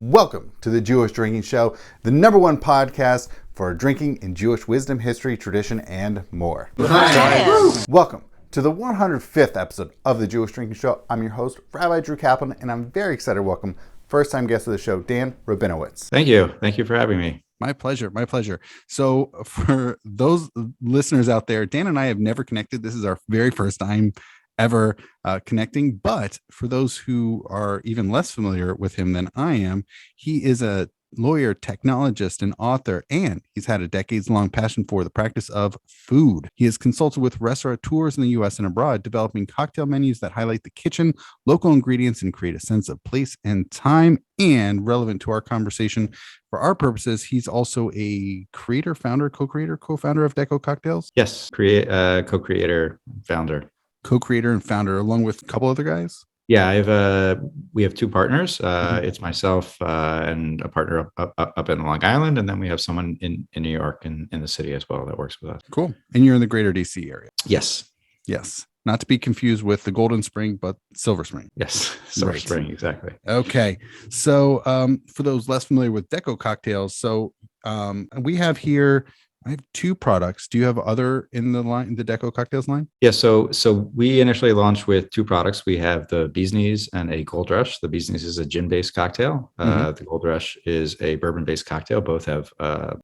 Welcome to the Jewish Drinking Show, the number one podcast for drinking in Jewish wisdom, history, tradition, and more. Welcome to the 105th episode of the Jewish Drinking Show. I'm your host, Rabbi Drew Kaplan, and I'm very excited to welcome first-time guest of the show, Dan Rabinowitz. Thank you. Thank you for having me. My pleasure. My pleasure. So for those listeners out there, Dan and I have never connected. This is our very first time ever connecting. But for those who are even less familiar with him than I am, he is a lawyer, technologist, and author, and he's had a decades-long passion for the practice of food. He has consulted with restaurateurs in the U.S. and abroad, developing cocktail menus that highlight the kitchen, local ingredients, and create a sense of place and time. And relevant to our conversation, for our purposes, he's also a creator, founder, co-founder of DEKō Cocktails. Yes, co-creator, founder. Co-creator and founder, along with a couple other guys. Yeah, we have two partners. It's myself and a partner up in Long Island, and then we have someone in New York and in the city as well that works with us. Cool. And you're in the greater DC area. Yes. Not to be confused with the Golden Spring, but Silver Spring. Yes, Silver Spring, exactly. Okay. So for those less familiar with DEKō Cocktails, so we have here, I have two products. Do you have other in the line, the DEKō Cocktails line? Yeah, so we initially launched with two products. We have the Bee's Knees and a Gold Rush. The Bee's Knees is a gin-based cocktail. The Gold Rush is a bourbon-based cocktail. Both have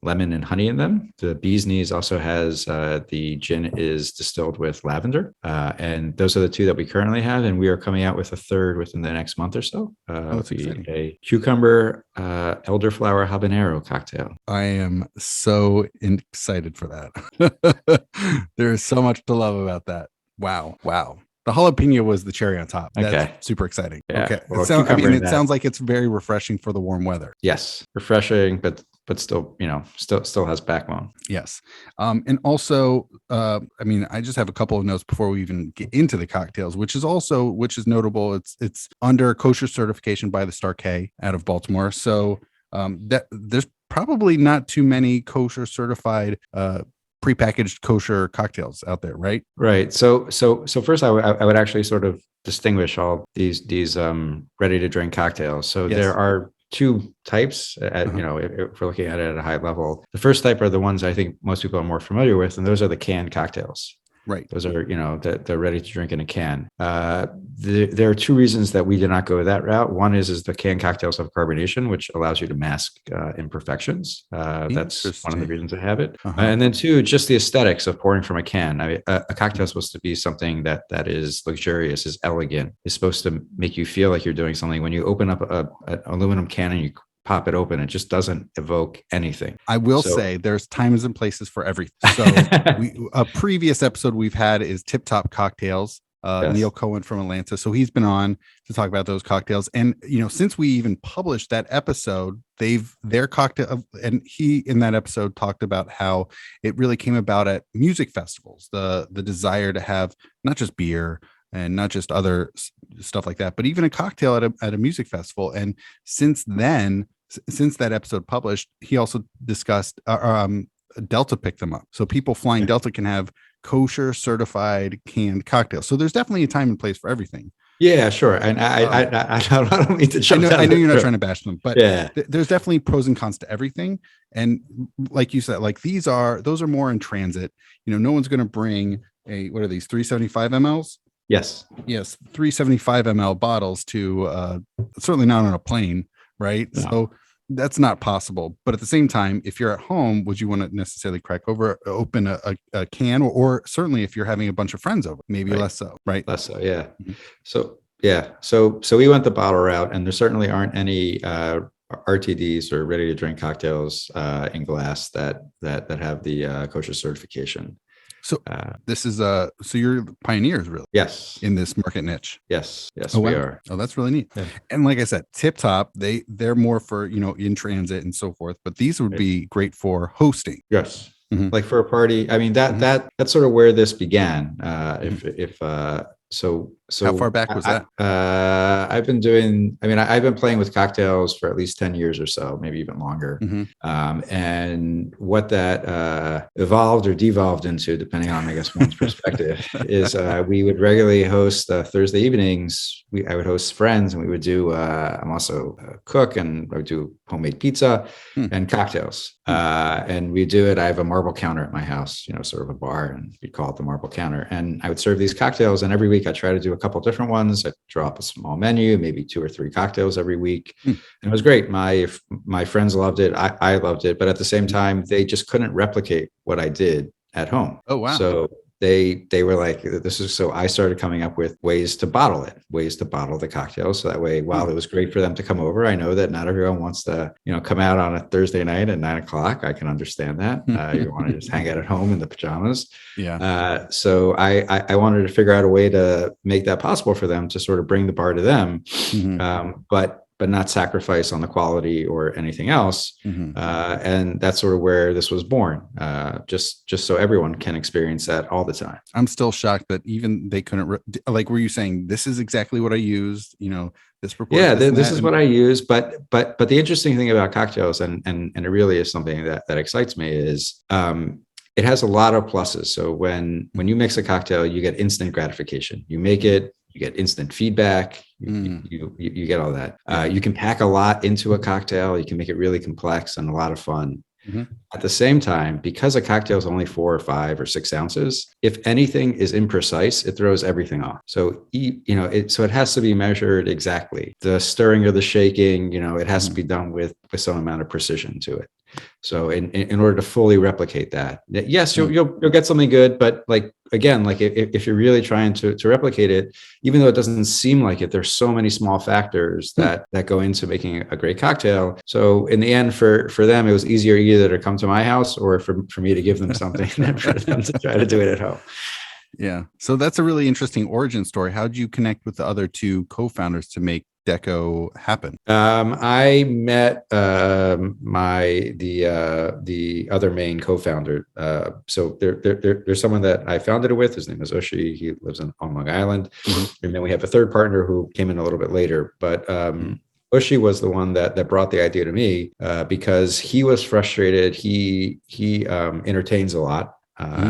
lemon and honey in them. The Bee's Knees also has the gin is distilled with lavender. And those are the two that we currently have. And we are coming out with a third within the next month or so. That's exciting. A cucumber elderflower habanero cocktail. I am so excited for that. There is so much to love about that. Wow. The jalapeno was the cherry on top. That's super exciting. Yeah. Okay. Well, it sounds like it's very refreshing for the warm weather. Yes. Refreshing, but still, still has backbone. Yes. And also, I just have a couple of notes before we even get into the cocktails, which is notable. It's under kosher certification by the Star K out of Baltimore. So that there's probably not too many kosher certified prepackaged kosher cocktails out there, right? Right. So first I would actually sort of distinguish all these ready to drink cocktails. So Yes. there are two types if we're looking at it at a high level. The first type are the ones I think most people are more familiar with, and those are the canned cocktails. Right. Those are, they're ready to drink in a can. There are two reasons that we did not go that route. One is the canned cocktails have carbonation, which allows you to mask imperfections. That's one of the reasons I have it. And then two, just the aesthetics of pouring from a can. I mean, a cocktail is supposed to be something that is luxurious, is elegant, is supposed to make you feel like you're doing something. When you open up an aluminum can and you pop it open, it just doesn't evoke anything. I will say there's times and places for everything. So a previous episode we've had is Tip Top Cocktails. Yes. Neil Cohen from Atlanta. So he's been on to talk about those cocktails. And, since we even published that episode, their cocktail, and he in that episode talked about how it really came about at music festivals, the desire to have not just beer and not just other stuff like that, but even a cocktail at a music festival. And since that episode published, he also discussed Delta picked them up. So people flying Delta can have kosher-certified canned cocktails. So there's definitely a time and place for everything. Yeah, sure. And I don't mean to jump I know you're not trying to bash them, but yeah, there's definitely pros and cons to everything. And like you said, like those are more in transit. No one's going to bring what are these 375 mLs? Yes, 375 ml bottles to certainly not on a plane, right? No. So that's not possible. But at the same time, if you're at home, would you want to necessarily open a can, or certainly if you're having a bunch of friends over, maybe less so, right? Less so, yeah. So we went the bottle route, and there certainly aren't any RTDs or ready to drink cocktails in glass that have the kosher certification. So this is so you're pioneers, really. Yes. In this market niche. Yes, we wow. are. Oh, that's really neat. Yeah. And like I said, Tip Top, they're more for, in transit and so forth, but these would be great for hosting. Yes. Like for a party. I mean, that's sort of where this began. So How far back was that? I've been doing, I've been playing with cocktails for at least 10 years or so, maybe even longer. And what that evolved or devolved into, depending on, I guess, one's perspective, is we would regularly host Thursday evenings. I would host friends, and we would do, I'm also a cook, and I would do homemade pizza and cocktails. And we do it. I have a marble counter at my house, sort of a bar, and we call it the marble counter. And I would serve these cocktails, and every week I try to do a couple different ones. I draw up a small menu, maybe 2 or 3 cocktails every week. And it was great. My friends loved it. I loved it. But at the same time, they just couldn't replicate what I did at home. Oh, wow. So they were like, so I started coming up with ways to bottle the cocktails. So that way, while it was great for them to come over, I know that not everyone wants to, come out on a Thursday night at 9:00. I can understand that. You want to just hang out at home in the pajamas. Yeah. So I wanted to figure out a way to make that possible for them, to sort of bring the bar to them. But not sacrifice on the quality or anything else. And that's sort of where this was born, just so everyone can experience that all the time. I'm still shocked that even they couldn't, were you saying, this is exactly what I used, this proportion? Yeah, this is what I use. But the interesting thing about cocktails, and it really is something that excites me, is it has a lot of pluses. So when you mix a cocktail, you get instant gratification. You make it, you get instant feedback. You get all that. You can pack a lot into a cocktail. You can make it really complex and a lot of fun. At the same time, because a cocktail is only 4 or 5 or 6 ounces, if anything is imprecise, it throws everything off. So it has to be measured exactly. The stirring or the shaking, it has to be done with some amount of precision to it. So in order to fully replicate that, yes, you'll get something good, but if you're really trying to replicate it, even though it doesn't seem like it, there's so many small factors that go into making a great cocktail. So in the end, for them, it was easier either to come to my house or for me to give them something than for them to try to do it at home. Yeah. So that's a really interesting origin story. How did you connect with the other 2 co-founders to make DEKō happen? I met the other main co-founder. So there's someone that I founded it with. His name is Ushi. He lives on Long Island. And then we have a third partner who came in a little bit later. But Ushi was the one that brought the idea to me because he was frustrated. He entertains a lot.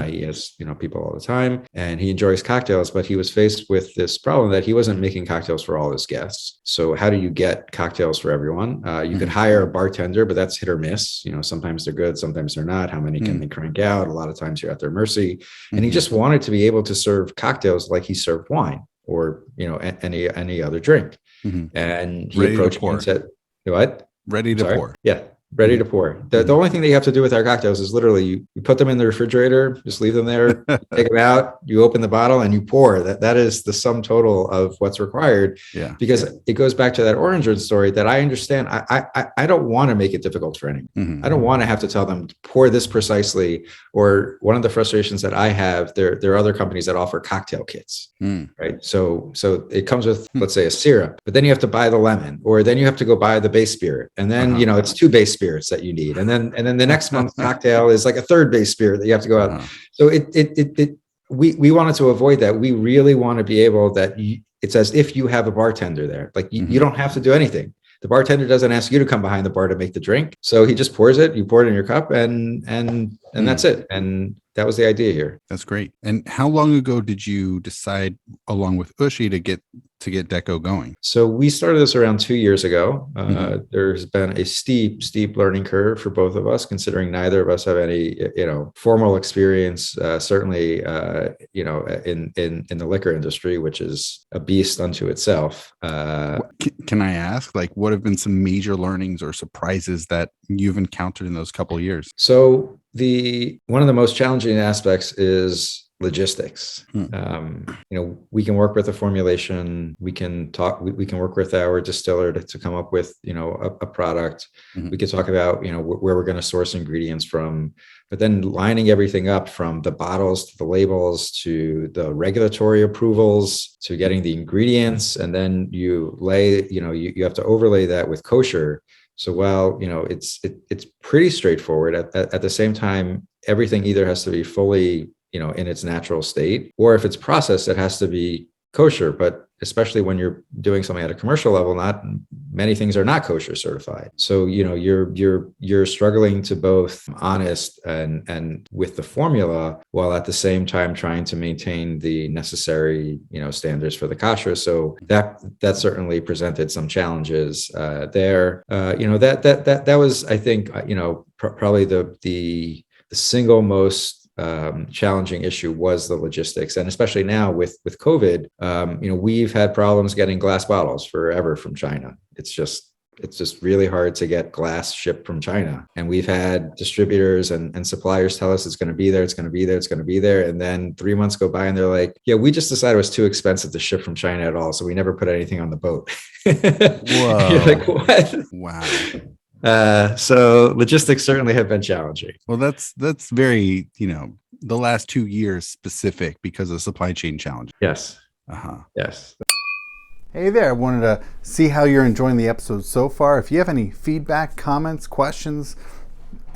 He has, people all the time, and he enjoys cocktails, but he was faced with this problem that he wasn't making cocktails for all his guests. So how do you get cocktails for everyone? You could hire a bartender, but that's hit or miss. Sometimes they're good, sometimes they're not. How many can they crank out? A lot of times you're at their mercy. And he just wanted to be able to serve cocktails like he served wine or, any other drink. And he approached me and said, "What? Ready to pour." Yeah. Ready to pour. The only thing that you have to do with our cocktails is literally you put them in the refrigerator, just leave them there, take them out, you open the bottle and you pour. That is the sum total of what's required. Yeah. Because it goes back to that orange story that I understand. I don't want to make it difficult for anyone. I don't want to have to tell them to pour this precisely. Or one of the frustrations that I have, there are other companies that offer cocktail kits, right? So it comes with, let's say, a syrup, but then you have to buy the lemon, or then you have to go buy the base spirit. And then, it's 2 base spirits that you need. And then the next month's cocktail is like a 3rd base spirit that you have to go out. So we wanted to avoid that. We really want to be able that it's as if you have a bartender there. Like you don't have to do anything. The bartender doesn't ask you to come behind the bar to make the drink. So he just pours it, you pour it in your cup, and that's it. And that was the idea here. That's great. And how long ago did you decide, along with Ushi, to get DEKō going? So we started this around 2 years ago. There's been a steep learning curve for both of us, considering neither of us have any, formal experience, certainly, in the liquor industry, which is a beast unto itself. Can I ask, what have been some major learnings or surprises that you've encountered in those couple of years? So one of the most challenging aspects is logistics. We can work with a formulation. We can work with our distiller to come up with, a product. We can talk about, where we're going to source ingredients from, but then lining everything up from the bottles to the labels to the regulatory approvals to getting the ingredients. And then you have to overlay that with kosher. So while, it's pretty straightforward, at the same time, everything either has to be fully, in its natural state, or if it's processed, it has to be kosher, but especially when you're doing something at a commercial level, not many things are not kosher certified. So, you're struggling to both honest and with the formula, while at the same time trying to maintain the necessary, standards for the kosher. So that certainly presented some challenges there. That was, I think, probably the single most challenging issue was the logistics. And especially now with COVID, we've had problems getting glass bottles forever from China. It's just really hard to get glass shipped from China. And we've had distributors and suppliers tell us it's going to be there, it's going to be there, it's going to be there. And then 3 months go by and they're like, yeah, we just decided it was too expensive to ship from China at all. So we never put anything on the boat. Whoa. You're like, what? Wow. So logistics certainly have been challenging. Well, that's very, the last 2 years specific because of supply chain challenges. Yes. Yes. Hey there, I wanted to see how you're enjoying the episode so far. If you have any feedback, comments, questions,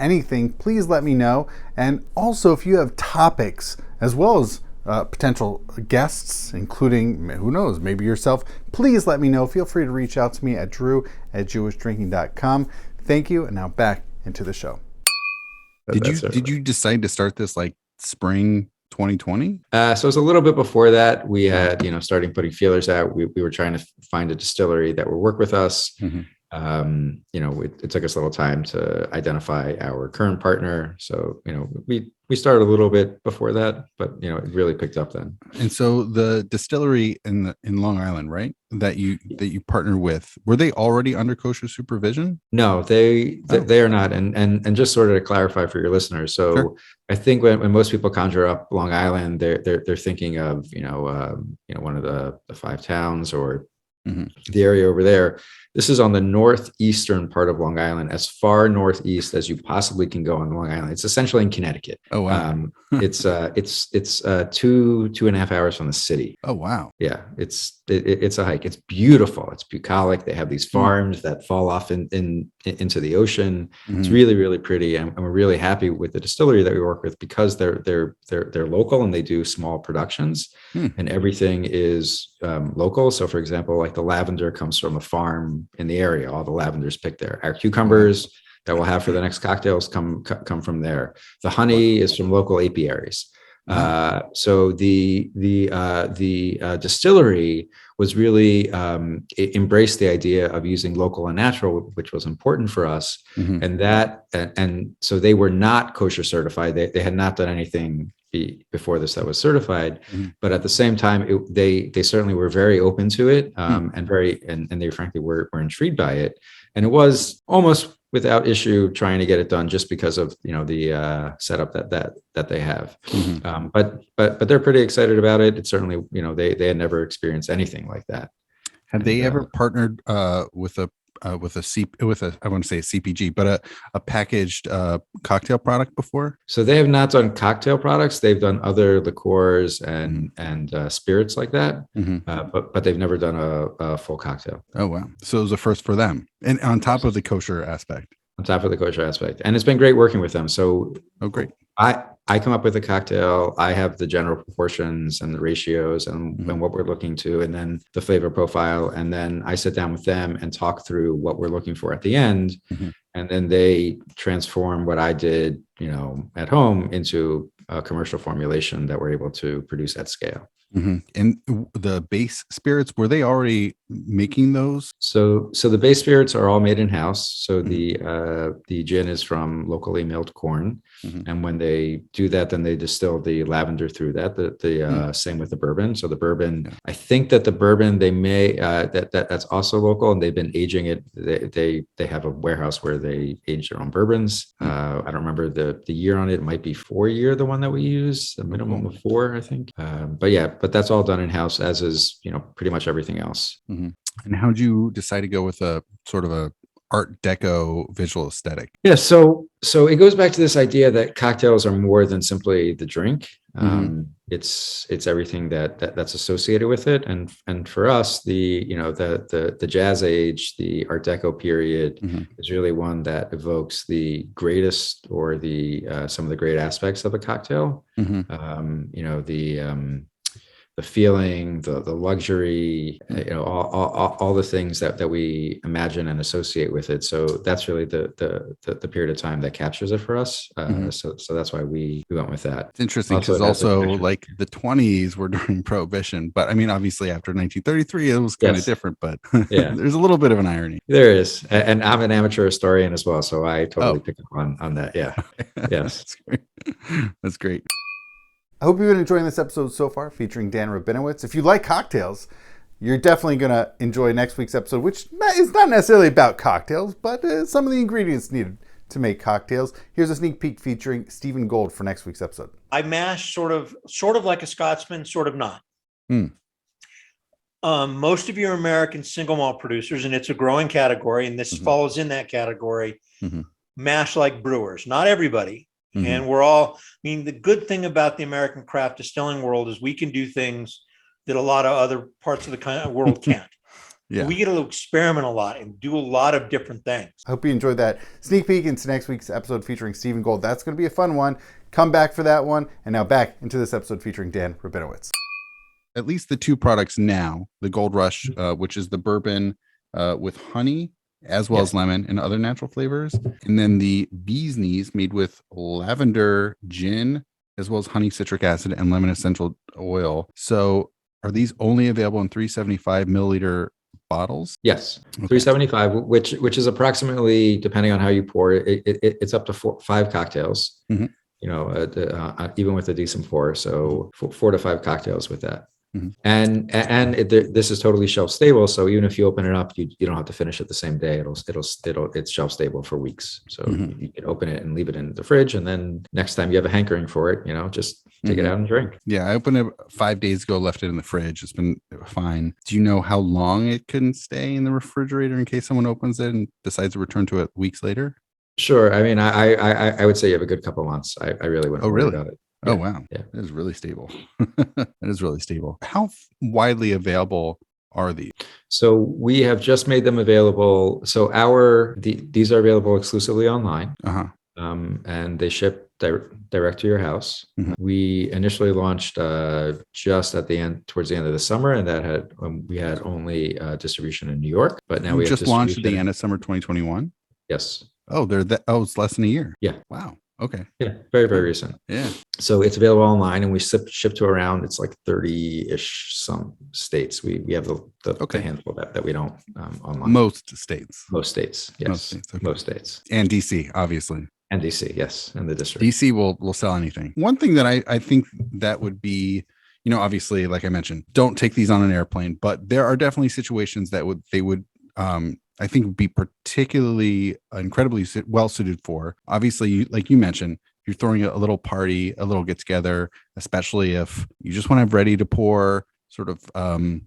anything, please let me know. And also, if you have topics as well as potential guests, including, who knows, maybe yourself, please let me know. Feel free to reach out to me at drew@jewishdrinking.com. Thank you, and now back into the show. Did you decide to start this like spring 2020? So it was a little bit before that. We had, starting putting feelers out. We were trying to find a distillery that would work with us. Mm-hmm. It took us a little time to identify our current partner. So, we started a little bit before that, but it really picked up then. And so the distillery in Long Island, right, that you partner with, were they already under kosher supervision? No, they are not. And just sort of to clarify for your listeners. So sure. I think when most people conjure up Long Island, they're thinking of one of the 5 towns or mm-hmm. the area over there. This is on the northeastern part of Long Island, as far northeast as you possibly can go on Long Island. It's essentially in Connecticut. Oh wow! It's 2.5 hours from the city. Oh wow! Yeah, it's a hike. It's beautiful. It's bucolic. They have these farms that fall off into the ocean. Mm-hmm. It's really, really pretty, and we're really happy with the distillery that we work with because they're local and they do small productions, and everything is local. So, for example, like the lavender comes from a farm in the area. All the lavender's picked there. Our cucumbers that we'll have for the next cocktails come from there. The honey is from local apiaries. So the distillery was really embraced the idea of using local and natural, which was important for us. Mm-hmm. And so they were not kosher certified. They had not done anything before this that was certified, mm-hmm. but at the same time, they certainly were very open to it, and they frankly were intrigued by it. And it was almost without issue trying to get it done just because of the setup that they have. Mm-hmm. But they're pretty excited about it. It's certainly they had never experienced anything like that. Have they ever partnered with a I want to say a CPG, but a packaged cocktail product before? So they have not done cocktail products. They've done other liqueurs and spirits like that, mm-hmm. But they've never done a full cocktail. Oh wow! So it was a first for them, and on top of the kosher aspect. On top of the kosher aspect, and it's been great working with them. So, great! I come up with a cocktail. I have the general proportions and the ratios and, mm-hmm. and what we're looking to, and then the flavor profile. And then I sit down with them and talk through what we're looking for at the end. Mm-hmm. And then they transform what I did, at home into a commercial formulation that we're able to produce at scale. Mm-hmm. And the base spirits, were they already making those? So the base spirits are all made in house. So mm-hmm. the gin is from locally milled corn, mm-hmm. and when they do that, then they distill the lavender through that. Mm-hmm. Same with the bourbon. So the bourbon, yeah. I think that the bourbon they may that's also local, and they've been aging it. They have a warehouse where they age their own bourbons. Mm-hmm. I don't remember the year on it. It might be 4 year, the one that we use, the minimum of 4, I think. But that's all done in house, as is pretty much everything else. Mm-hmm. And how did you decide to go with a sort of a Art Deco visual aesthetic? Yeah, so it goes back to this idea that cocktails are more than simply the drink. Mm-hmm. It's everything that's associated with it, and for us, the Jazz Age, the Art Deco period, mm-hmm. is really one that evokes the greatest or the some of the great aspects of a cocktail. Mm-hmm. the feeling, the luxury, all the things that we imagine and associate with it. So that's really the period of time that captures it for us. So that's why we went with that. It's interesting because also like the 20s were during Prohibition, but I mean, obviously after 1933, it was kind of different, but there's a little bit of an irony. There is. And I'm an amateur historian as well, so I totally pick up on that. Yeah. Yes. That's great. That's great. I hope you've been enjoying this episode so far featuring Dan Rabinowitz. If you like cocktails, you're definitely going to enjoy next week's episode, which is not necessarily about cocktails, but some of the ingredients needed to make cocktails. Here's a sneak peek featuring Stephen Gold for next week's episode. I mash sort of like a Scotsman, sort of not. Most of your American single malt producers, and it's a growing category, and this falls in that category, mash like brewers. Not everybody. And the good thing about the American craft distilling world is we can do things that a lot of other parts of the world can't. We get to experiment a lot and do a lot of different things. I hope you enjoyed that sneak peek into next week's episode featuring Stephen Gold. That's going to be a fun one. Come back for that one. And now back into this episode featuring Dan Rabinowitz. At least the two products now, the Gold Rush, which is the bourbon with honey, as well as lemon and other natural flavors. And then the Bee's Knees made with lavender gin, as well as honey, citric acid, and lemon essential oil. So are these only available in 375 milliliter bottles? Yes. 375, which is approximately, depending on how you pour it, it's up to 5 cocktails, even with a decent pour. So 4 to 5 cocktails with that. And this is totally shelf stable. So even if you open it up, you don't have to finish it the same day. It's shelf stable for weeks. So you can open it and leave it in the fridge. And then next time you have a hankering for it, just take it out and drink. Yeah. I opened it 5 days ago, left it in the fridge. It's been fine. Do you know how long it can stay in the refrigerator in case someone opens it and decides to return to it weeks later? Sure. I mean, I would say you have a good couple months. I really wouldn't worry about it. Oh, wow. Yeah. That is really stable. That is really stable. How widely available are these? So we have just made them available. So these are available exclusively online. And they ship direct to your house. We initially launched just towards the end of the summer, and that we had only distribution in New York. But now we just launched at the end of summer 2021. Yes. Oh, it's less than a year. Yeah. Wow. Okay. Yeah. Very, very recent. Yeah. So it's available online, and we ship to around, it's like 30-ish some states. We have the handful that we don't online. Most states. Yes. Most states. And DC, obviously. And DC, yes. And the district. DC will sell anything. One thing that I think that would be, obviously, like I mentioned, don't take these on an airplane, but there are definitely situations that they would I think would be particularly incredibly well suited for. Obviously, like you mentioned, you're throwing a little party, a little get together, especially if you just want to have ready to pour sort of, I want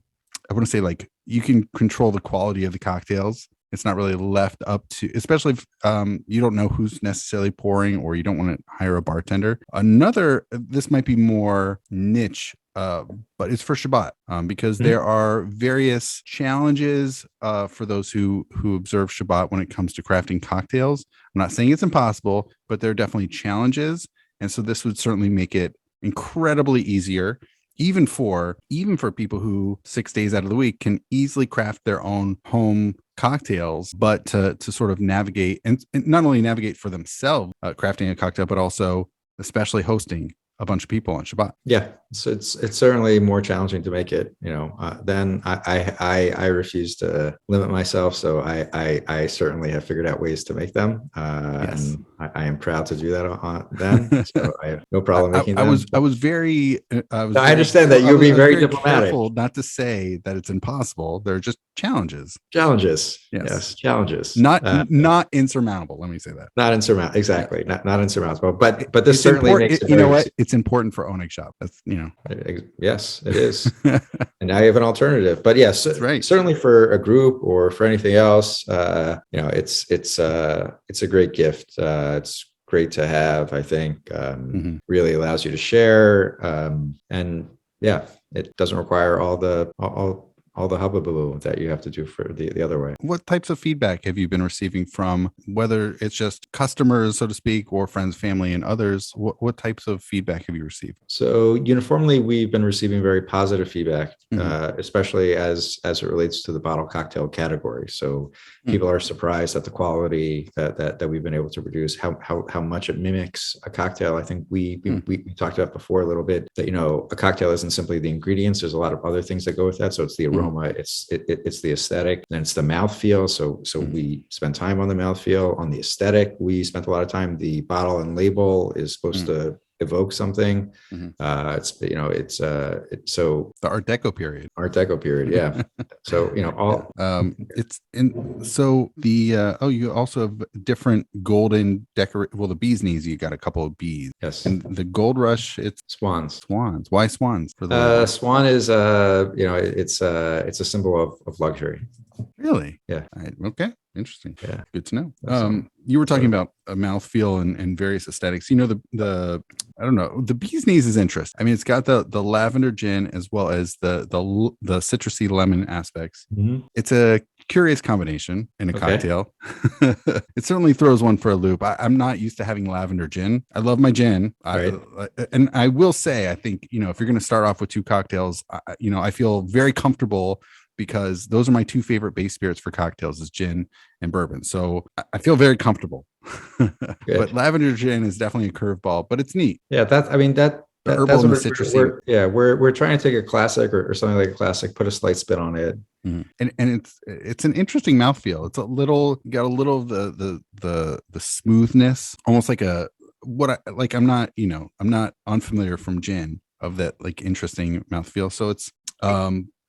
to say like you can control the quality of the cocktails. It's not really left up to, especially if you don't know who's necessarily pouring or you don't want to hire a bartender. This might be more niche, but it's for Shabbat because there are various challenges for those who observe Shabbat when it comes to crafting cocktails. I'm not saying it's impossible, but there are definitely challenges. And so this would certainly make it incredibly easier, even for people who 6 days out of the week can easily craft their own home cocktails, but to sort of navigate and not only navigate for themselves crafting a cocktail, but also especially hosting a bunch of people on Shabbat. Yeah, so it's certainly more challenging to make it. Then I refuse to limit myself, so I certainly have figured out ways to make them, and I am proud to do that then. So I have no problem making them. I understand that you're being very diplomatic. Careful not to say that it's impossible. They're just challenges. Yes, challenges. Not insurmountable. Let me say that. Not insurmountable. Exactly. Not insurmountable. But this certainly makes it. You know what? It's important for Oneg Shop. That's Yes, it is. And now you have an alternative. But yes, that's right. Certainly for a group or for anything else, it's a great gift. It's great to have. I think really allows you to share, and it doesn't require all all the hubbub that you have to do for the other way. What types of feedback have you been receiving from, whether it's just customers, so to speak, or friends, family, and others? What types of feedback have you received? So uniformly, we've been receiving very positive feedback, especially as it relates to the bottle cocktail category. So people are surprised at the quality that we've been able to produce, how much it mimics a cocktail. I think we talked about before a little bit that, a cocktail isn't simply the ingredients. There's a lot of other things that go with that. So it's the aroma, it's the aesthetic, and it's the mouthfeel. So we spend time on the mouthfeel, on the aesthetic. We spent a lot of time. The bottle and label is supposed to evoke something. It's so the Art Deco period. Yeah. So it's in. So the you also have different golden the bee's knees. You got a couple of bees. Yes. And the Gold Rush, it's swans. Why swans? For the swan is it's a symbol of luxury. Really? Yeah. Okay. Interesting. Yeah. Good to know. You were talking about a mouthfeel and various aesthetics. The I don't know. The bee's knees is interesting. I mean, it's got the lavender gin as well as the citrusy lemon aspects. It's a curious combination in a cocktail. It certainly throws one for a loop. I'm not used to having lavender gin. I love my gin. Right. And I will say, I think, if you're going to start off with two cocktails, I feel very comfortable, because those are my two favorite base spirits for cocktails, is gin and bourbon. So I feel very comfortable. But lavender gin is definitely a curveball, but it's neat. Yeah, that's what and citrusy. We're trying to take a classic or something like a classic, put a slight spin on it. And it's an interesting mouthfeel. It's got a little of the smoothness, almost like I'm not unfamiliar from gin of that like interesting mouthfeel. So it's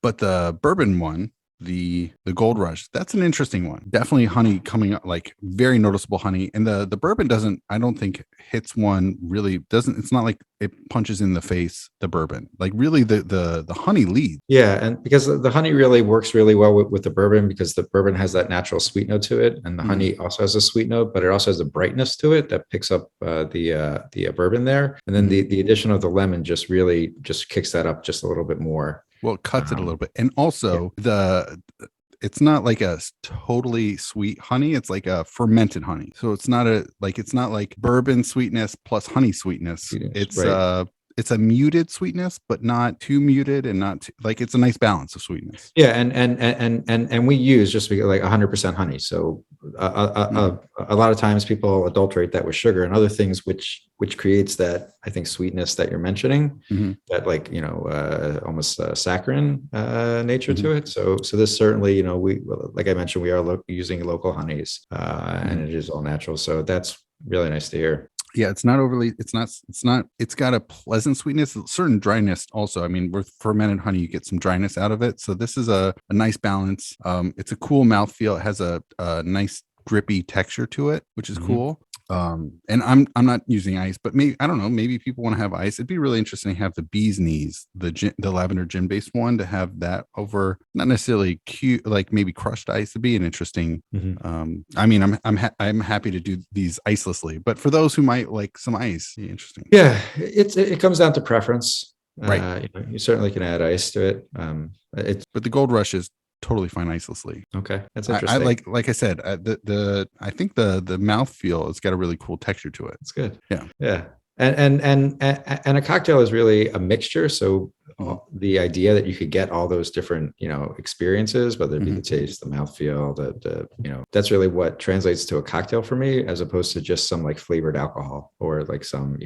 but the bourbon one, the Gold Rush, that's an interesting one. Definitely honey coming up, like very noticeable honey. And the bourbon I don't think hits one really, it's not like it punches in the face, the bourbon. Like really the honey leads. Yeah, and because the honey really works really well with the bourbon, because the bourbon has that natural sweet note to it, and the honey also has a sweet note, but it also has a brightness to it that picks up the bourbon there. And then the addition of the lemon just really kicks that up just a little bit more. Well, it cuts it a little bit. And also it's not like a totally sweet honey. It's like a fermented honey. So it's not like bourbon sweetness plus honey sweetness. It's a muted sweetness, but not too muted, and not too, like, it's a nice balance of sweetness. Yeah. And we use just like 100% honey. So a lot of times people adulterate that with sugar and other things, which creates that, I think, sweetness that you're mentioning, that like, almost saccharine nature to it. So this certainly, we, like I mentioned, we are using local honeys and it is all natural. So that's really nice to hear. Yeah, it's got a pleasant sweetness, a certain dryness also. I mean, with fermented honey, you get some dryness out of it. So this is a nice balance. It's a cool mouthfeel. It has a nice grippy texture to it, which is cool. And I'm not using ice, but maybe, I don't know, maybe people want to have ice. It'd be really interesting to have the bee's knees, the lavender gin based one, to have that over, not necessarily cute, like maybe crushed ice. It'd be an interesting. I mean, I'm happy to do these icelessly, but for those who might like some ice, interesting. Yeah, it comes down to preference, right? You certainly can add ice to it. But the Gold Rush is totally fine icelessly. Okay, that's interesting. I like I said, I think the mouthfeel, it's got a really cool texture to it. It's good. Yeah. And a cocktail is really a mixture. So the idea that you could get all those different, experiences, whether it be the taste, the mouthfeel, that's really what translates to a cocktail for me, as opposed to just some like flavored alcohol or like some,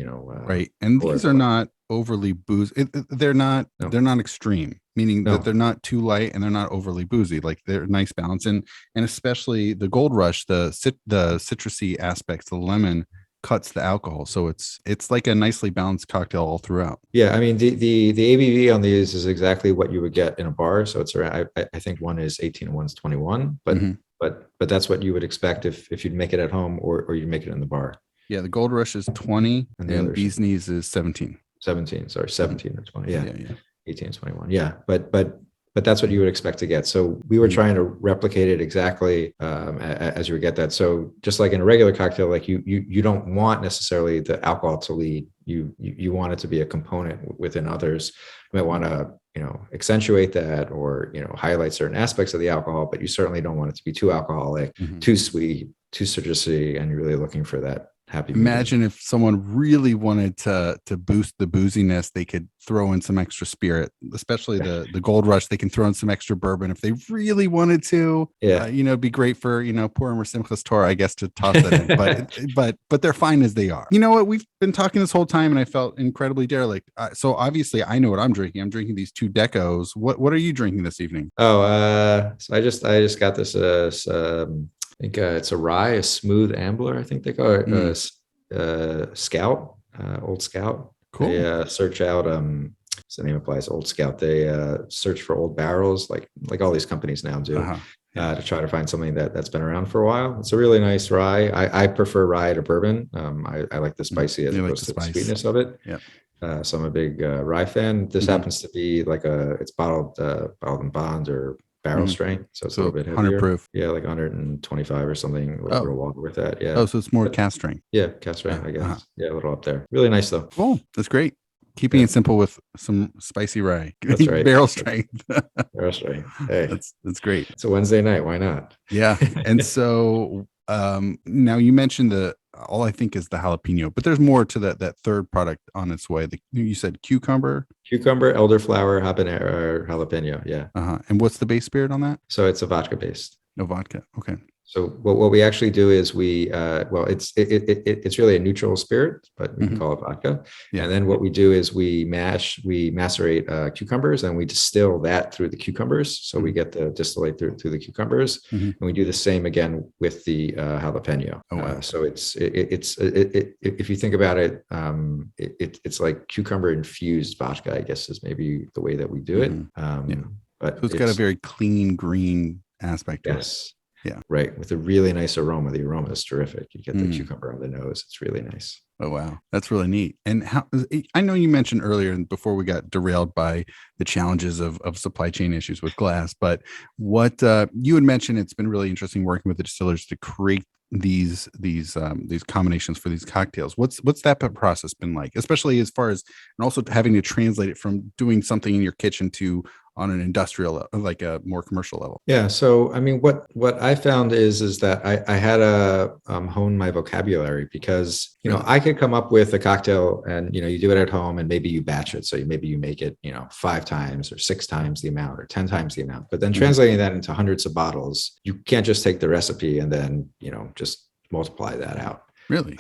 right. And these are not overly boozy. They're not extreme, meaning that they're not too light and they're not overly boozy. Like, they're a nice balance. And especially the Gold Rush, the citrusy aspects, the lemon cuts the alcohol, so it's like a nicely balanced cocktail all throughout. Yeah, I mean, the ABV on these is exactly what you would get in a bar. So it's around, I think one is 18 and one's 21, but that's what you would expect if you'd make it at home or you make it in the bar. Yeah, the Gold Rush is 20 and bee's knees is 17 or 20. Yeah. 18 and 21. Yeah, but that's what you would expect to get. So we were trying to replicate it exactly as you would get that. So just like in a regular cocktail, like you don't want necessarily the alcohol to lead. You want it to be a component within others. You might want to accentuate that or, highlight certain aspects of the alcohol, but you certainly don't want it to be too alcoholic, Mhm. too sweet, too citrusy, and you're really looking for that happy medium. Imagine if someone really wanted to boost the booziness, they could throw in some extra spirit, especially the Gold Rush. They can throw in some extra bourbon if they really wanted to. Yeah. It'd be great for Purim or Simchas Torah, I guess, to toss that in. But they're fine as they are. You know what? We've been talking this whole time, and I felt incredibly derelict. So obviously, I know what I'm drinking. I'm drinking these 2 DEKōs. What are you drinking this evening? Oh, so I just got this. I think it's a rye, a smooth ambler, I think they call it. Scout, Old Scout. Cool. They search out, what's the name applies, Old Scout. They search for old barrels, like all these companies now do, to try to find something that's been around for a while. It's a really nice rye. I prefer rye to bourbon. I like the spicy as opposed to the sweetness of it. Yeah. So I'm a big rye fan. This happens to be like it's bottled in bond or barrel strength, so it's a little bit heavier. 100 proof. Yeah, like 125 or something. A little water with that. Yeah. Oh, so it's more cast strength. Yeah, cast strength, I guess. Yeah, a little up there. Really nice though. Cool. That's great. Keeping it simple with some spicy rye. That's right. Barrel strength. Barrel strength. Hey, that's great. It's a Wednesday night. Why not? Yeah. And so now you mentioned all I think is the jalapeno, but there's more to that third product on its way. You said cucumber, elderflower, habanero, jalapeno. Yeah. And what's the base spirit on that? So it's a vodka based. No vodka. Okay. So what we actually do is it's really a neutral spirit, but we can call it vodka. Yeah. And then what we do is we macerate cucumbers, and we distill that through the cucumbers. So we get the distillate through the cucumbers, and we do the same again with the jalapeno. Oh, wow. So it's if you think about it, it's like cucumber infused vodka, I guess, is maybe the way that we do it. But so it's got a very clean green aspect to it. Yes. Yeah. Right. With a really nice aroma. The aroma is terrific. You get the cucumber on the nose. It's really nice. Oh, wow. That's really neat. And I know you mentioned earlier, and before we got derailed by the challenges of supply chain issues with glass, but what you had mentioned, it's been really interesting working with the distillers to create these combinations for these cocktails. What's that process been like, especially as far as, and also having to translate it from doing something in your kitchen to on an industrial, like a more commercial level? Yeah. So, I mean, what I found is that I had to hone my vocabulary, because, I could come up with a cocktail and, you do it at home and maybe you batch it. So maybe you make it, 5 times or 6 times the amount or 10 times the amount, but then translating that into hundreds of bottles, you can't just take the recipe and then, just multiply that out. Really?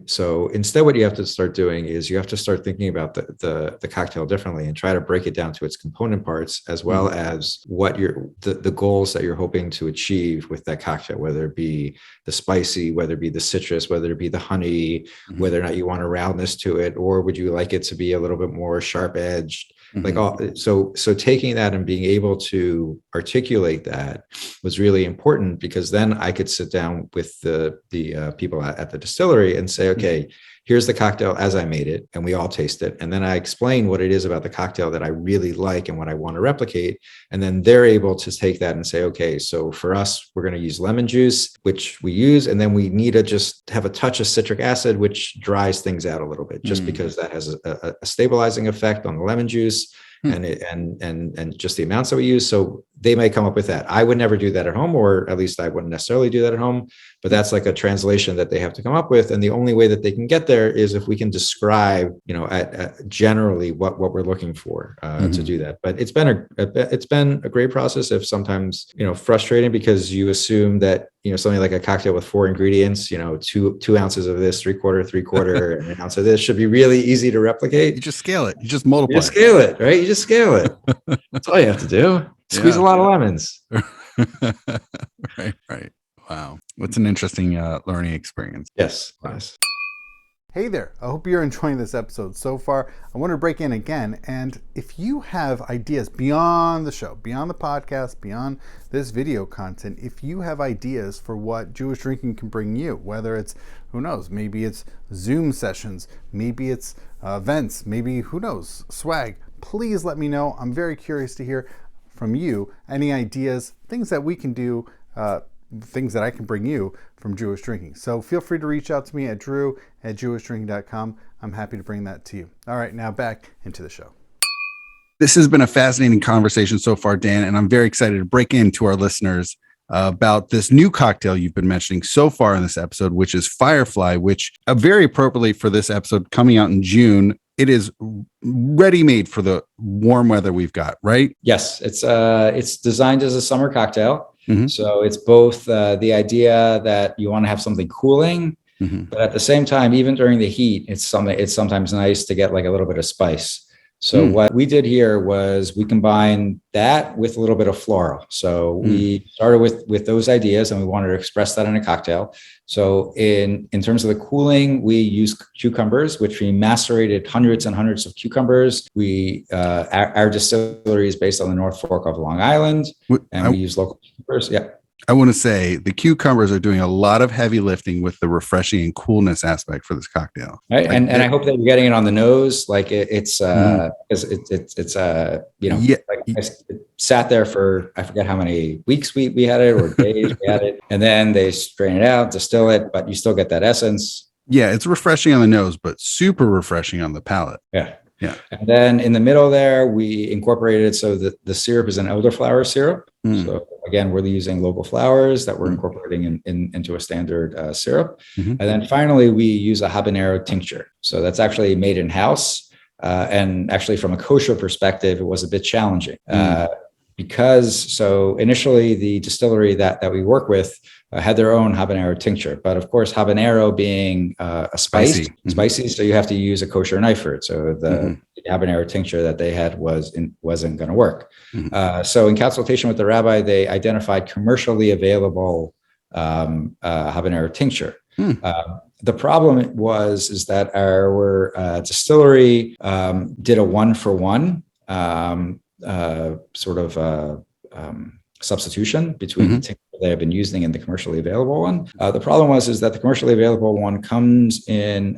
So instead, what you have to start doing is you have to start thinking about the cocktail differently and try to break it down to its component parts, as well as what the goals that you're hoping to achieve with that cocktail, whether it be the spicy, whether it be the citrus, whether it be the honey, whether or not you want a roundness to it, or would you like it to be a little bit more sharp edged? So taking that and being able to articulate that was really important, because then I could sit down with the people at the distillery and say, okay, here's the cocktail as I made it, and we all taste it. And then I explain what it is about the cocktail that I really like and what I want to replicate. And then they're able to take that and say, okay, so for us, we're going to use lemon juice, which we use. And then we need to just have a touch of citric acid, which dries things out a little bit, just because that has a stabilizing effect on the lemon juice. And just the amounts that we use. So they may come up with that. I would never do that at home, or at least I wouldn't necessarily do that at home, but that's like a translation that they have to come up with. And the only way that they can get there is if we can describe, at generally what we're looking for to do that. But it's been a great process. If sometimes, frustrating, because you assume that, something like a cocktail with 4 ingredients, 2 ounces of this, 3/4, and an ounce of this should be really easy to replicate. You just scale it. You just multiply. You just scale it, right? You just scale it. That's all you have to do. Squeeze a lot of lemons. Right. Wow. What's an interesting learning experience. Yes. Wow. Yes. Hey there, I hope you're enjoying this episode so far. I want to break in again, and if you have ideas beyond the show, beyond the podcast, beyond this video content, if you have ideas for what Jewish drinking can bring you, whether it's, who knows, maybe it's Zoom sessions, maybe it's events, maybe, who knows, swag, please let me know. I'm very curious to hear from you, any ideas, things that we can do, things that I can bring you from Jewish drinking. So feel free to reach out to me at drew@jewishdrinking.com. I'm happy to bring that to you. All right, now back into the show. This has been a fascinating conversation so far, Dan, and I'm very excited to break into our listeners about this new cocktail you've been mentioning so far in this episode, which is Firefly, which very appropriately for this episode coming out in June, it is ready-made for the warm weather we've got, right? Yes, it's designed as a summer cocktail. Mm-hmm. So it's both the idea that you want to have something cooling, mm-hmm. but at the same time, even during the heat, it's sometimes nice to get like a little bit of spice. So what we did here was we combined that with a little bit of floral. So we started with those ideas, and we wanted to express that in a cocktail. So in terms of the cooling, we use cucumbers, which we macerated hundreds and hundreds of cucumbers. Our distillery is based on the North Fork of Long Island, and we use local cucumbers. Yeah. I want to say the cucumbers are doing a lot of heavy lifting with the refreshing and coolness aspect for this cocktail. Right. And I hope that you're getting it on the nose. Like it's it sat there for, I forget how many weeks we had it, or days we had it. And then they strain it out, distill it, but you still get that essence. Yeah. It's refreshing on the nose, but super refreshing on the palate. Yeah. Yeah. And then in the middle there, we incorporated, so the syrup is an elderflower syrup. So again, we're using local flowers that we're incorporating into a standard syrup. And then finally, we use a habanero tincture. So that's actually made in-house. And actually from a kosher perspective, it was a bit challenging. Because initially the distillery that we work with had their own habanero tincture, but of course habanero being a spicy, so you have to use a kosher knife for it. So the habanero tincture that they had wasn't going to work. So in consultation with the rabbi, they identified commercially available habanero tincture. The problem is that our distillery did a 1-for-1 substitution between the tincture they have been using and the commercially available one. The problem is that the commercially available one comes in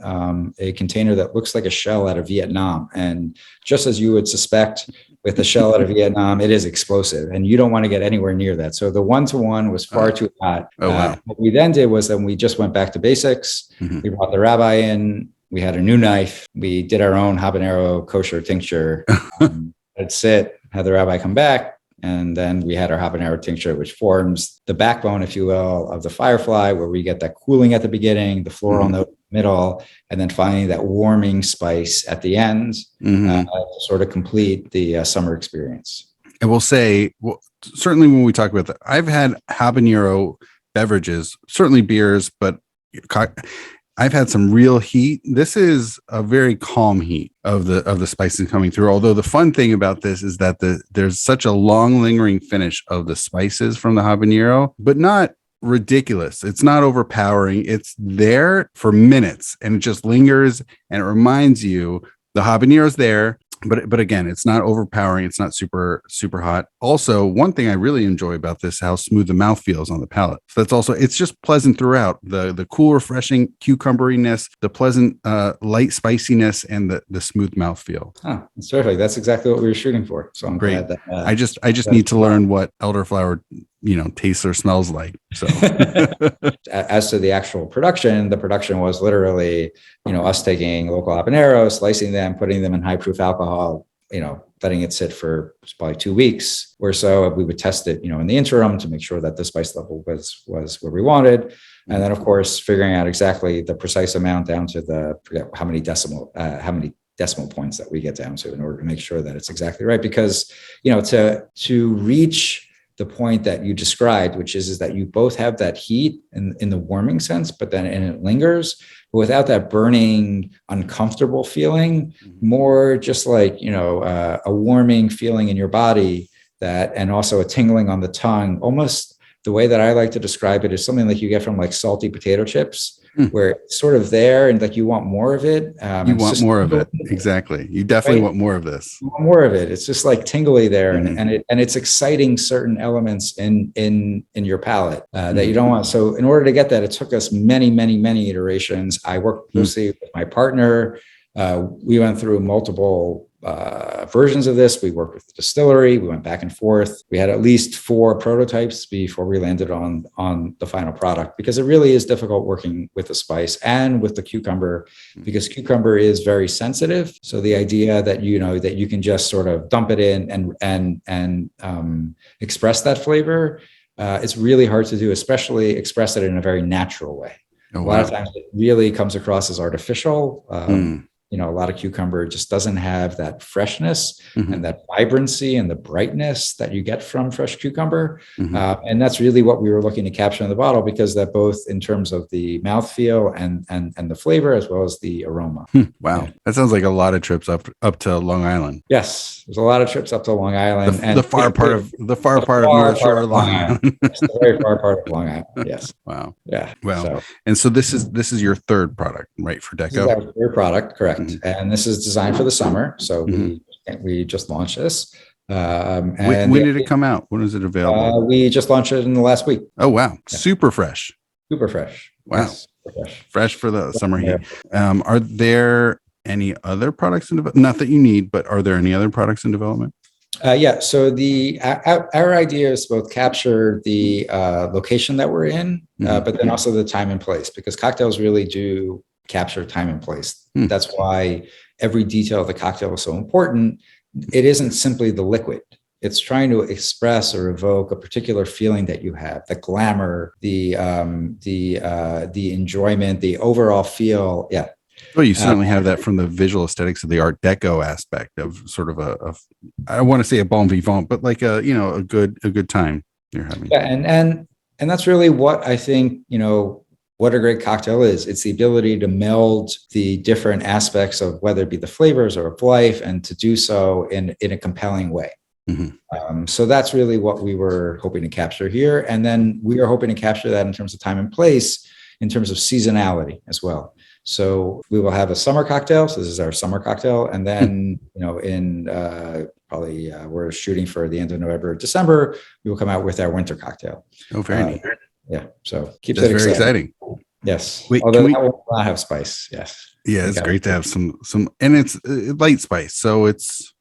a container that looks like a shell out of Vietnam. And just as you would suspect with a shell out of Vietnam, it is explosive, and you don't want to get anywhere near that. So the 1-to-1 was far too hot. What we then did was we just went back to basics. We brought the rabbi in. We had a new knife. We did our own habanero kosher tincture. That's it. Had the rabbi come back. And then we had our habanero tincture, which forms the backbone, if you will, of the Firefly, where we get that cooling at the beginning, the floral note in the middle, and then finally that warming spice at the end to sort of complete the summer experience. And we'll say, certainly when we talk about that, I've had habanero beverages, certainly beers, but I've had some real heat. This is a very calm heat of the spices coming through. Although the fun thing about this is that there's such a long lingering finish of the spices from the habanero, but not ridiculous. It's not overpowering. It's there for minutes and it just lingers and it reminds you the habanero's there. But again, it's not overpowering. It's not super, super hot. Also, one thing I really enjoy about this, how smooth the mouth feels on the palate. So that's also, it's just pleasant throughout. The cool, refreshing cucumberiness, the pleasant light spiciness, and the smooth mouth feel. Oh, that's terrific. That's exactly what we were shooting for. So I'm glad that I just need to learn what elderflower tastes or smells like. So as to the actual production, the production was literally, us taking local habaneros, slicing them, putting them in high proof alcohol, letting it sit for probably 2 weeks or so. We would test it, in the interim to make sure that the spice level was where we wanted. And then of course, figuring out exactly the precise amount down to forget how many decimal points that we get down to in order to make sure that it's exactly right. Because, to reach the point that you described, which is that you both have that heat in the warming sense, but then it lingers, but without that burning, uncomfortable feeling, more just like, a warming feeling in your body and also a tingling on the tongue. Almost the way that I like to describe it is something like you get from like salty potato chips, where it's sort of there and like you want more of it. You want more of it. Exactly. You definitely want more of this. You want more of it. It's just like tingly there, and it's exciting certain elements in your palate that you don't want. So in order to get that, it took us many, many, many iterations. I worked closely with my partner. We went through multiple versions of this. We worked with the distillery. We went back and forth. We had at least 4 prototypes before we landed on the final product, because it really is difficult working with the spice and with the cucumber, because cucumber is very sensitive. So the idea that that you can just sort of dump it in and express that flavor, it's really hard to do, especially express it in a very natural way. Oh, wow. A lot of times it really comes across as artificial. A lot of cucumber just doesn't have that freshness and that vibrancy and the brightness that you get from fresh cucumber. And that's really what we were looking to capture in the bottle, because that both in terms of the mouthfeel and the flavor, as well as the aroma. Wow. Yeah. That sounds like a lot of trips up to Long Island. Yes. There's a lot of trips up to Long Island. The far part of North Shore of Long Island. It's the very far part of Long Island. Yes. Wow. Yeah. Wow. And so this is your third product, right? For DEKō? This is our third product, correct. And this is designed for the summer. So we just launched this. And when did it come out? When is it available? We just launched it in the last week. Oh, wow. Yeah. Super fresh. Super fresh. Wow. Yes, super fresh for the summer heat. Are there any other products in development? Not that you need, but are there any other products in development? Yeah. So our idea is to both capture the location that we're in, but then also the time and place, because cocktails really do capture time and place. That's why every detail of the cocktail is so important. It isn't simply the liquid. It's trying to express or evoke a particular feeling that you have, the glamour, the enjoyment, the overall feel. Yeah. Well, you certainly have that from the visual aesthetics of the Art Deco aspect of sort of I want to say a bon vivant, but like a good time you're having. Yeah, and that's really what I think, what a great cocktail is. It's the ability to meld the different aspects of whether it be the flavors or of life, and to do so in a compelling way. So that's really what we were hoping to capture here. And then we are hoping to capture that in terms of time and place, in terms of seasonality as well. So we will have a summer cocktail. So this is our summer cocktail. And then, in probably we're shooting for the end of November, December, we will come out with our winter cocktail. Oh, very neat. Yeah. So keeps That's it very exciting. Yes. Wait, although that will not have spice. Yes. Yeah, it's great to have some, and it's light spice. So it's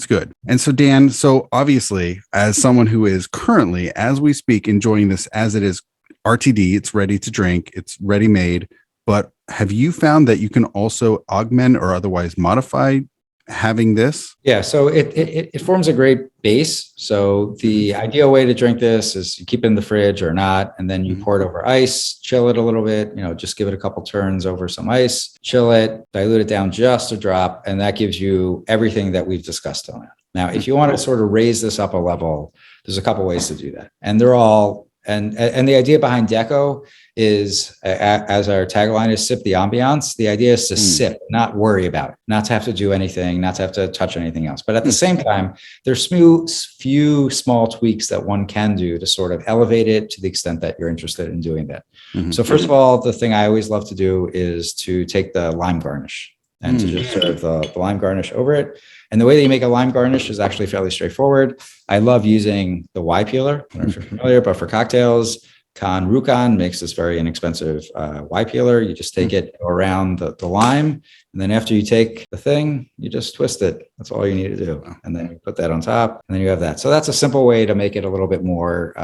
good. And so Dan, so obviously as someone who is currently, as we speak, enjoying this as it is RTD, it's ready to drink, it's ready made, but have you found that you can also augment or otherwise modify having this? Yeah, so it forms a great base. So the ideal way to drink this is you keep it in the fridge or not, and then you pour it over ice, chill it a little bit, just give it a couple turns over some ice, chill it, dilute it down just a drop, and that gives you everything that we've discussed on it. Now, if you want to sort of raise this up a level, there's a couple ways to do that. And they're all, and the idea behind DEKō is, as our tagline is, sip the ambiance. The idea is to sip, not worry about it, not to have to do anything, not to have to touch anything else. But at the same time, there's few small tweaks that one can do to sort of elevate it to the extent that you're interested in doing that. So first of all, the thing I always love to do is to take the lime garnish and to just serve the lime garnish over it. And the way that you make a lime garnish is actually fairly straightforward. I love using the Y peeler. I don't know if you're familiar, but for cocktails, Kan Rukkan makes this very inexpensive Y peeler. You just take it around the lime, and then after you take the thing, you just twist it. That's all you need to do. And then you put that on top, and then you have that. So that's a simple way to make it a little bit more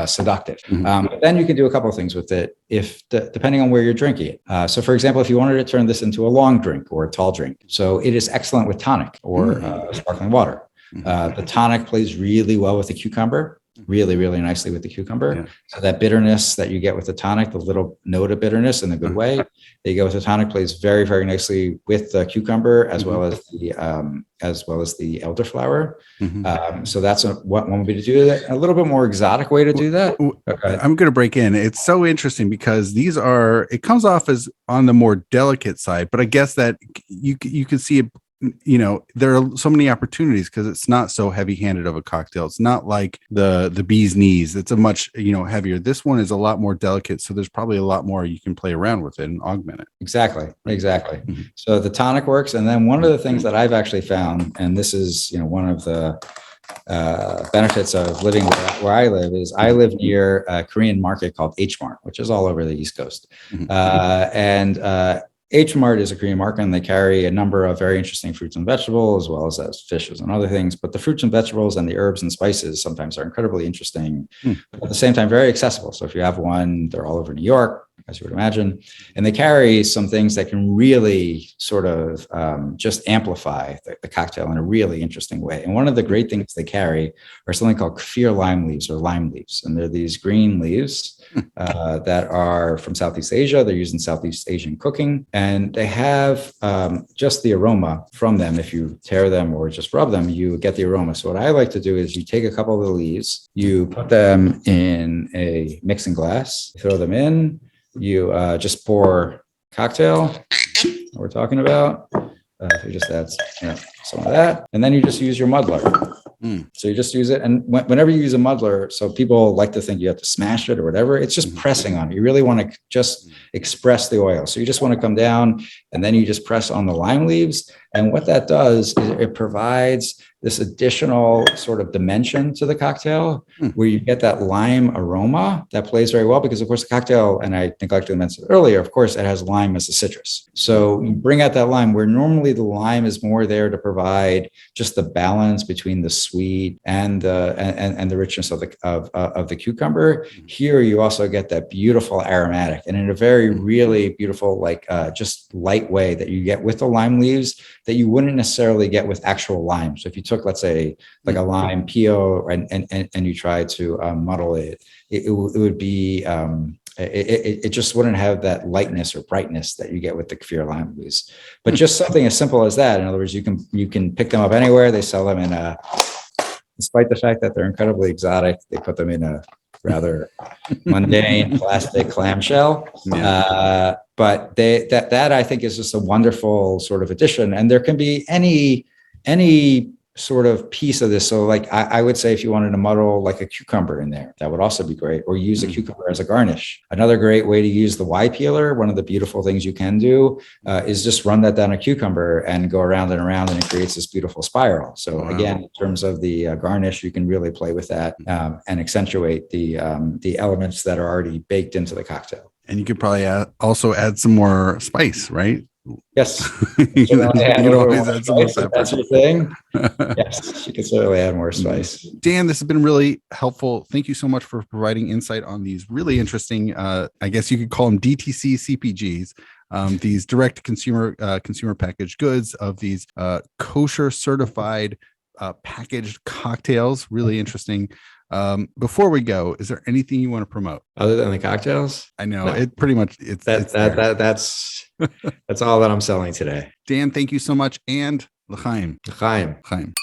seductive. But then you can do a couple of things with it, depending on where you're drinking it. So for example, if you wanted to turn this into a long drink or a tall drink, so it is excellent with tonic or sparkling water. The tonic plays really well with the cucumber. Really, really nicely with the cucumber. Yeah. So that bitterness that you get with the tonic, the little note of bitterness in the good way, that you get with the tonic plays very, very nicely with the cucumber as well as the elderflower. So that's one would be to do that. A little bit more exotic way to do that. Okay. I'm going to break in. It's so interesting because it comes off as on the more delicate side, but I guess that you can see it. There are so many opportunities because it's not so heavy-handed of a cocktail. It's not like the bee's knees. It's a much heavier. This one is a lot more delicate, so there's probably a lot more you can play around with it and augment it. Exactly. So the tonic works, and then one of the things that I've actually found, and this is one of the benefits of living where I live, is I live near a Korean market called H Mart, which is all over the East Coast, H Mart is a Korean market, and they carry a number of very interesting fruits and vegetables, as well as fishes and other things. But the fruits and vegetables and the herbs and spices sometimes are incredibly interesting, but at the same time, very accessible. So if you have one, they're all over New York, as you would imagine. And they carry some things that can really sort of just amplify the cocktail in a really interesting way. And one of the great things they carry are something called kaffir lime leaves or lime leaves. And they're these green leaves that are from Southeast Asia. They're used in Southeast Asian cooking. And they have just the aroma from them. If you tear them or just rub them, you get the aroma. So what I like to do is you take a couple of the leaves, you put them in a mixing glass, throw them in, you just pour cocktail, what we're talking about. You just add some of that, and then you just use your muddler. So you just use it. And whenever you use a muddler, so people like to think you have to smash it or whatever, it's just pressing on it. You really want to just express the oil. So you just want to come down and then you just press on the lime leaves. And what that does is it provides this additional sort of dimension to the cocktail where you get that lime aroma that plays very well, because of course the cocktail, and I neglected to mention earlier, of course it has lime as a citrus. So you bring out that lime where normally the lime is more there to provide just the balance between the sweet and the richness of the cucumber. Here you also get that beautiful aromatic, and in a very really beautiful, like just light way that you get with the lime leaves that you wouldn't necessarily get with actual lime. So if you took, let's say, like a lime peel and you tried to muddle it, it would be it just wouldn't have that lightness or brightness that you get with the kaffir lime leaves. But just something as simple as that. In other words, you can pick them up anywhere. They sell them in despite the fact that they're incredibly exotic, they put them in a rather mundane plastic clamshell. But that I think is just a wonderful sort of addition. And there can be any sort of piece of this. So like I would say if you wanted to muddle like a cucumber in there, that would also be great, or use a cucumber as a garnish. Another great way to use the Y peeler, one of the beautiful things you can do is just run that down a cucumber and go around and around, and it creates this beautiful spiral. So again, in terms of the garnish, you can really play with that and accentuate the elements that are already baked into the cocktail. And you could probably also add some more spice, right? Yes. You can always add some more pepper. That's your thing. Yes, you can certainly add more spice. Dan, this has been really helpful. Thank you so much for providing insight on these really interesting, I guess you could call them DTC CPGs, these direct consumer packaged goods of these kosher certified packaged cocktails. Really interesting. Before we go, is there anything you want to promote other than the cocktails? I know it pretty much that's all that I'm selling today. Dan, thank you so much. And l'chaim. L'chaim. L'chaim.